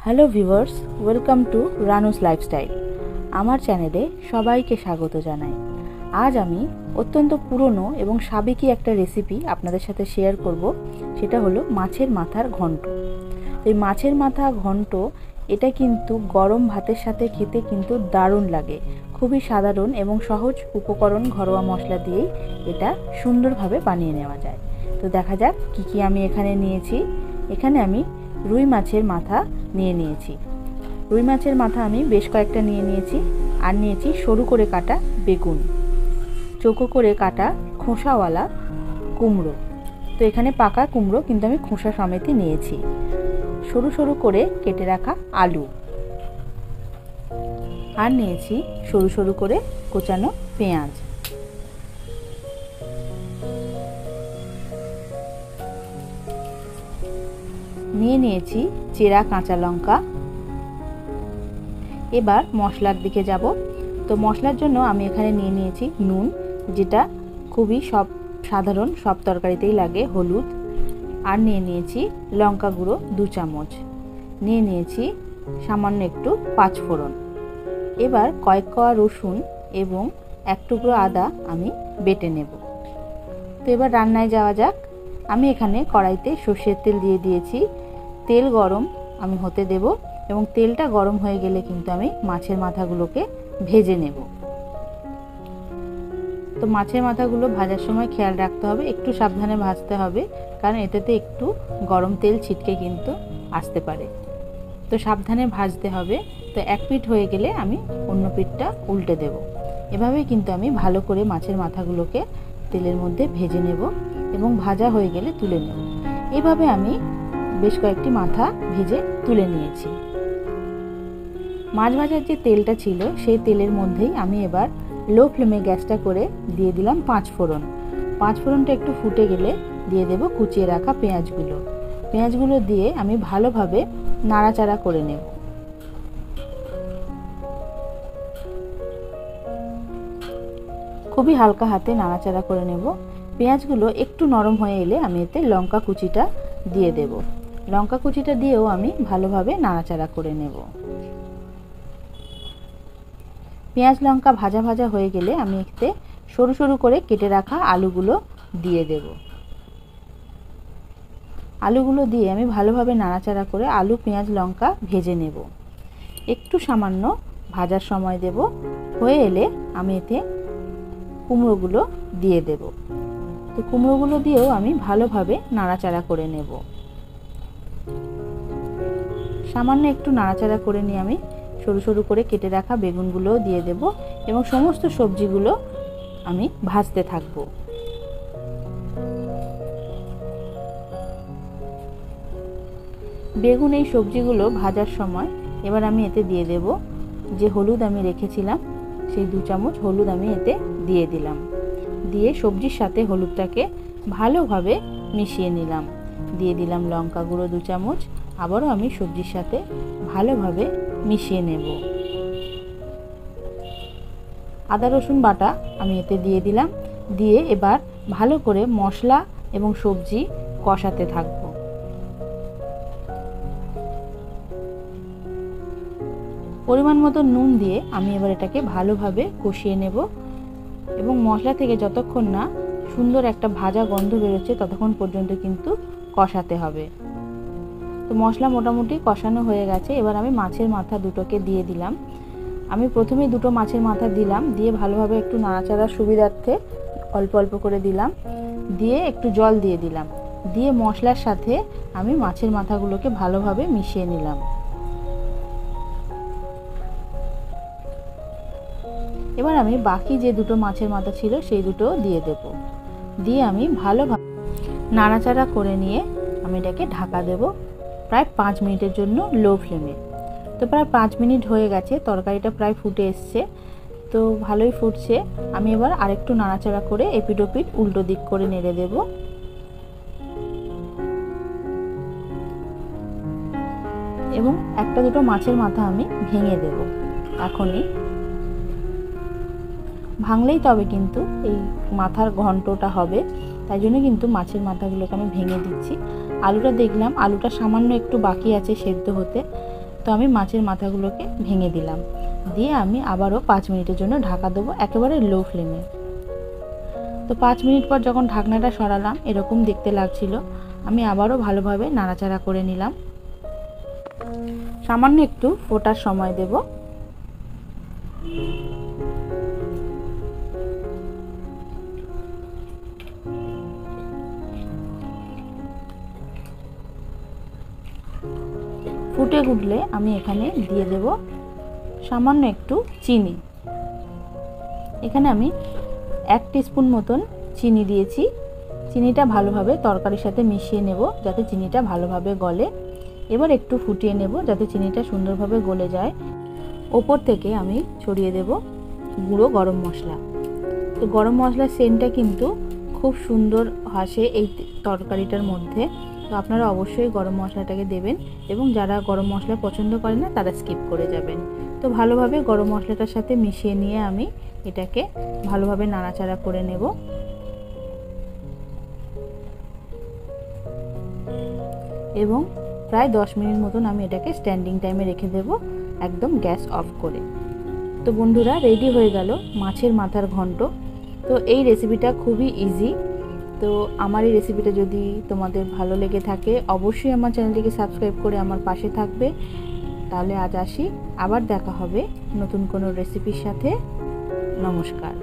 Hello viewers, welcome to Ranu's lifestyle. আমার চ্যানেলে সবাইকে স্বাগত জানাই। আজ আমি অত্যন্ত পুরনো এবং সাবেকি একটা রেসিপি আপনাদের সাথে শেয়ার করব। সেটা হলো মাছের মাথার ঘন্ট। এই মাছের মাথা ঘন্ট এটা কিন্তু গরম ভাতের সাথে খেতে কিন্তু দারুণ লাগে। খুবই সাধারণ এবং সহজ উপকরণ, ঘরোয়া মশলা দিয়েই এটা সুন্দরভাবে বানিয়ে নেওয়া যায়। তো দেখা যাক কি কি আমি এখানে নিয়েছি। এখানে আমি রুই মাছের মাথা নিয়ে নিয়েছি। রুই মাছের মাথা আমি বেশ কয়েকটা নিয়ে নিয়েছি। আর নিয়েছি সরু করে কাটা বেগুন, চৌকো করে কাটা খোসাওয়ালা কুমড়ো। তো এখানে পাকা কুমড়ো কিন্তু আমি খোসা সমেতই নিয়েছি। সরু সরু করে কেটে রাখা আলু, আর নিয়েছি সরু সরু করে কোচানো পেঁয়াজ। নিয়ে নিয়েছি চেরা কাঁচা লঙ্কা। এবার মশলার দিকে যাব। তো মশলার জন্য আমি এখানে নিয়ে নিয়েছি নুন, যেটা খুবই সাধারণ সব তরকারিতেই লাগে, হলুদ। আর নিয়ে নিয়েছি লঙ্কা গুঁড়ো 2 চামচ। নিয়ে নিয়েছি সামান্য একটু 5 ফোড়ন। এবার কয়েক কোয়া রসুন এবং 1 টুকরো আদা আমি বেটে নেব। তো এবার রান্নায় যাওয়া যাক। আমি এখানে কড়াইতে সর্ষের তেল দিয়ে দিয়েছি। তেল গরম আমি হতে দেব এবং তেলটা গরম হয়ে গেলে কিন্তু আমি মাছের মাথাগুলোকে ভেজে নেব। তো মাছের মাথাগুলো ভাজার সময় খেয়াল রাখতে হবে, একটু সাবধানে ভাজতে হবে, কারণ এটাতে একটু গরম তেল ছিটকে কিন্তু আসতে পারে। তো সাবধানে ভাজতে হবে। তো এক পিঠ হয়ে গেলে আমি অন্য পিঠটা উল্টে দেব। এভাবেই কিন্তু আমি ভালো করে মাছের মাথাগুলোকে তেলের মধ্যে ভেজে নেব এবং ভাজা হয়ে গেলে তুলে নেব। এইভাবে আমি বেশ কয়েকটি মাথা ভেজে তুলে নিয়েছি। মাছ ভাজার যে তেলটা ছিল সেই তেলের মধ্যেই আমি এবার লো ফ্লেমে গ্যাসটা করে দিয়ে দিলাম 5 ফোড়ন। 5 ফোড়নটা একটু ফুটে গেলে দিয়ে দেব কুচিয়ে রাখা পেঁয়াজগুলো। পেঁয়াজগুলো দিয়ে আমি ভালোভাবে নাড়াচাড়া করে নেব। খুবই হালকা হাতে নাড়াচাড়া করে নেব। পেঁয়াজগুলো একটু নরম হয়ে এলে আমি এতে লঙ্কা কুচিটা দিয়ে দেব। লঙ্কা কুচিটা দিয়েও আমি ভালোভাবে নাড়াচাড়া করে নেব। পেঁয়াজ লঙ্কা ভাজা ভাজা হয়ে গেলে আমি এতে সরু সরু করে কেটে রাখা আলুগুলো দিয়ে দেব। আলুগুলো দিয়ে আমি ভালোভাবে নাড়াচাড়া করে আলু পেঁয়াজ লঙ্কা ভেজে নেব। একটু সামান্য ভাজার সময় দেব। হয়ে এলে আমি এতে কুমড়োগুলো দিয়ে দেব। তো কুমড়োগুলো দিয়েও আমি ভালোভাবে নাড়াচাড়া করে নেব। সামান্য একটু নাড়াচাড়া করে নিয়ে আমি সরু সরু করে কেটে রাখা বেগুনগুলোও দিয়ে দেব এবং সমস্ত সবজিগুলো আমি ভাজতে থাকব। বেগুন এই সবজিগুলো ভাজার সময় এবার আমি এতে দিয়ে দেব যে হলুদ আমি রেখেছিলাম, সেই 2 চামচ হলুদ আমি এতে দিয়ে দিলাম। দিয়ে সবজির সাথে হলুদটাকে ভালোভাবে মিশিয়ে নিলাম। দিয়ে দিলাম লঙ্কা গুঁড়ো 2 চামচ। আবারও আমি সবজির সাথে ভালোভাবে মিশিয়ে নেব। আদা রসুন বাটা আমি এতে দিয়ে দিলাম। দিয়ে এবার ভালো করে মশলা এবং সবজি কষাতে থাকবো। পরিমাণ মতো নুন দিয়ে আমি এবার এটাকে ভালোভাবে কষিয়ে নেব এবং মশলা থেকে যতক্ষণ না সুন্দর একটা ভাজা গন্ধ বেরোচ্ছে ততক্ষণ পর্যন্ত কিন্তু কষাতে হবে। তো মশলা মোটামুটি কষানো হয়ে গেছে। এবার আমি মাছের মাথা দুটোকে দিয়ে দিলাম। আমি প্রথমেই 2টো মাছের মাথা দিলাম, দিয়ে ভালোভাবে একটু নাড়াচাড়ার সুবিধার্থে অল্প অল্প করে দিলাম। দিয়ে একটু জল দিয়ে দিলাম। দিয়ে মশলার সাথে আমি মাছের মাথাগুলোকে ভালোভাবে মিশিয়ে নিলাম। এবার আমি বাকি যে 2টো মাছের মাথা ছিল সেই দুটো দিয়ে দেব। দিয়ে আমি ভালোভাবে নাড়াচাড়া করে নিয়ে আমি এটাকে ঢাকা দেব প্রায় 5 মিনিটের জন্য লো ফ্লেমে। তো প্রায় 5 মিনিট হয়ে গেছে, তরকারিটা প্রায় ফুটে এসছে। তো ভালোই ফুটছে। আমি এবার আরেকটু নাড়াচাড়া করে এপিট ওপিট উল্টো দিক করে নেড়ে দেব। এবং 1-2টো মাছের মাথা আমি ভেঙে দেব এখনই। ভাঙলেই তবে কিন্তু এই মাথার ঘন্টটা হবে, তাই জন্য কিন্তু মাছের মাথাগুলোকে আমি ভেঙে দিচ্ছি। আলুটা দেখলাম আলুটা সামান্য একটু বাকি আছে সেদ্ধ হতে। তো আমি মাছের মাথাগুলোকে ভেঙে দিলাম, দিয়ে আমি আবারও 5 মিনিটের জন্য ঢাকা দেবো একেবারে লো ফ্লেমে। তো 5 মিনিট পর যখন ঢাকনাটা সরালাম এরকম দেখতে লাগছিল, আমি আবারও ভালোভাবে নাড়াচাড়া করে নিলাম। সামান্য একটু ফোটার সময় দেব। ফুটে উঠলে আমি এখানে দিয়ে দেব সামান্য একটু চিনি। এখানে আমি 1 টিস্পুন মতন চিনি দিয়েছি। চিনিটা ভালোভাবে তরকারির সাথে মিশিয়ে নেব যাতে চিনিটা ভালোভাবে গলে। এবার একটু ফুটিয়ে নেব যাতে চিনিটা সুন্দরভাবে গলে যায়। ওপর থেকে আমি ছড়িয়ে দেব গুঁড়ো গরম মশলা। তো গরম মশলার সেন্টটা কিন্তু খুব সুন্দর আসে এই তরকারিটার মধ্যে। তো আপনারা অবশ্যই গরম মশলাটাকে দেবেন, এবং যারা গরম মশলা পছন্দ করেন না তারা স্কিপ করে যাবেন। তো ভালোভাবে গরম মশলাটার সাথে মিশিয়ে নিয়ে আমি এটাকে ভালোভাবে নাড়াচাড়া করে নেব। এবং প্রায় 10 মিনিট মতন আমি এটাকে স্ট্যান্ডিং টাইমে রেখে দেব, একদম গ্যাস অফ করে। তো বন্ধুরা, রেডি হয়ে গেল মাছের মাথার ঘন্ট। তো এই রেসিপিটা খুবই ইজি। তো আমার এই রেসিপিটা যদি তোমাদের ভালো লেগে থাকে অবশ্যই আমার চ্যানেলটিকে সাবস্ক্রাইব করে আমার পাশে থাকবে। তাহলে আজ আসি, আবার দেখা হবে নতুন কোনো রেসিপির সাথে। নমস্কার।